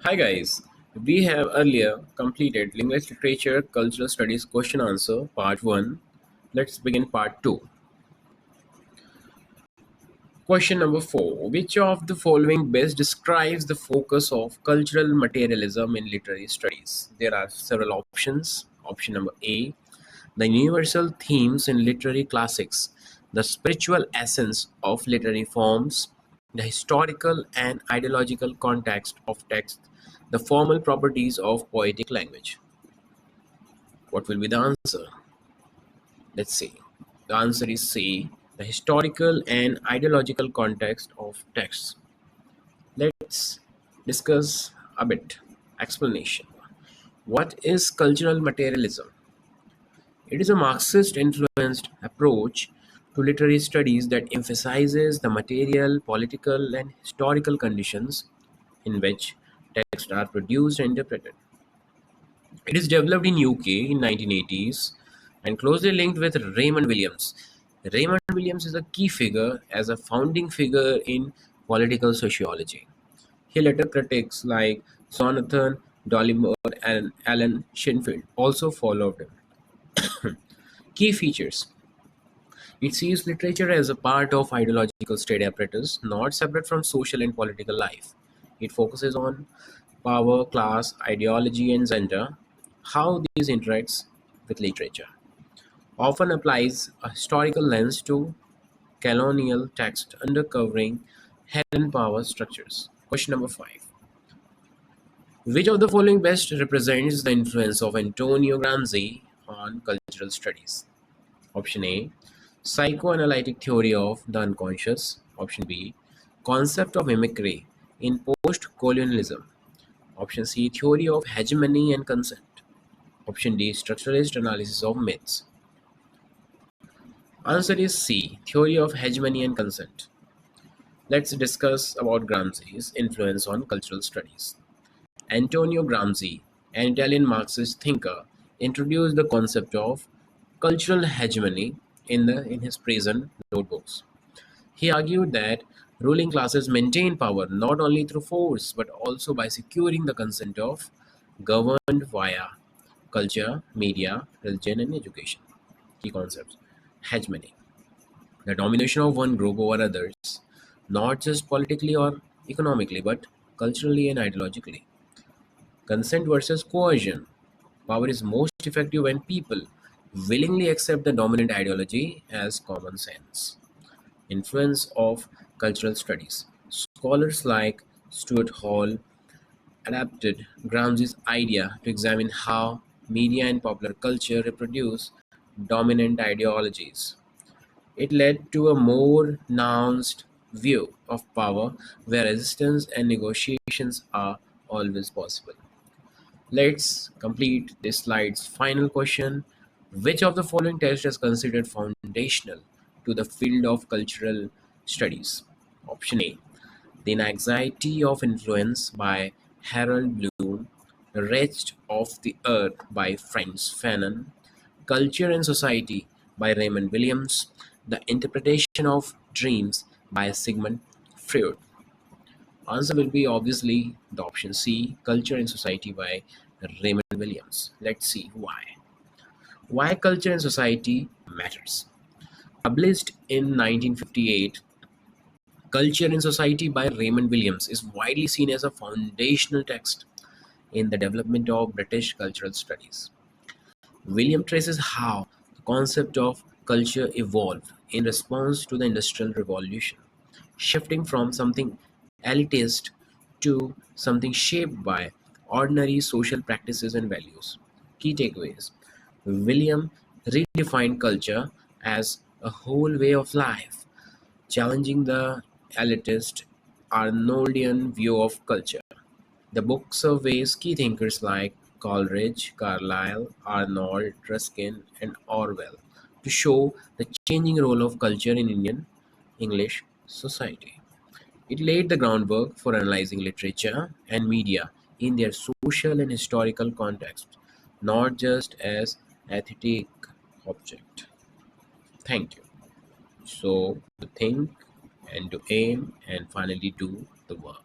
Hi guys, we have earlier completed English Literature Cultural Studies Question Answer Part 1. Let's begin Part 2. Question number 4. Which of the following best describes the focus of cultural materialism in literary studies? There are several options. Option number A. The universal themes in literary classics, the spiritual essence of literary forms, the historical and ideological context of text, the formal properties of poetic language. What will be the answer? Let's see. The answer is C, the historical and ideological context of texts. Let's discuss a bit. Explanation. What is cultural materialism? It is a Marxist-influenced approach to literary studies that emphasizes the material, political, and historical conditions in which texts are produced and interpreted. It is developed in UK in 1980s and closely linked with Raymond Williams. Raymond Williams is a key figure as a founding figure in political sociology. He later critics like Jonathan Dollimore and Alan Shinfield also followed him. Key features. It sees literature as a part of ideological state apparatus, not separate from social and political life. It focuses on power, class, ideology, and gender, how these interacts with literature. Often applies a historical lens to colonial text, uncovering hidden power structures. Question number 5. Which of the following best represents the influence of Antonio Gramsci on cultural studies? Option A, psychoanalytic theory of the unconscious. Option B, concept of mimicry in post-colonialism. Option C, theory of hegemony and consent. Option D, structuralist analysis of myths. Answer is C, theory of hegemony and consent. Let's discuss about Gramsci's influence on cultural studies. Antonio Gramsci, an Italian Marxist thinker, introduced the concept of cultural hegemony in his prison notebooks. He argued that ruling classes maintain power not only through force but also by securing the consent of governed via culture, media, religion, and education. Key concepts. Hegemony. The domination of one group over others, not just politically or economically, but culturally and ideologically. Consent versus coercion. Power is most effective when people willingly accept the dominant ideology as common sense. Influence of cultural studies. Scholars like Stuart Hall adapted Gramsci's idea to examine how media and popular culture reproduce dominant ideologies. It led to a more nuanced view of power where resistance and negotiations are always possible. Let's complete this slide's final question. Which of the following text is considered foundational to the field of cultural studies? Option A. The Anxiety of Influence by Harold Bloom, Wretched of the Earth by Frantz Fanon, Culture and Society by Raymond Williams, The Interpretation of Dreams by Sigmund Freud. Answer will be obviously the option C, Culture and Society by Raymond Williams. Let's see why. Why culture and society matters. Published in 1958, Culture and Society by Raymond Williams is widely seen as a foundational text in the development of British cultural studies. William traces how the concept of culture evolved in response to the Industrial Revolution, shifting from something elitist to something shaped by ordinary social practices and values. Key takeaways. William redefined culture as a whole way of life, challenging the elitist Arnoldian view of culture. The book surveys key thinkers like Coleridge, Carlyle, Arnold, Ruskin, and Orwell to show the changing role of culture in Indian English society. It laid the groundwork for analyzing literature and media in their social and historical context, not just as aesthetic object. Thank you. So to think and to aim and finally do the work.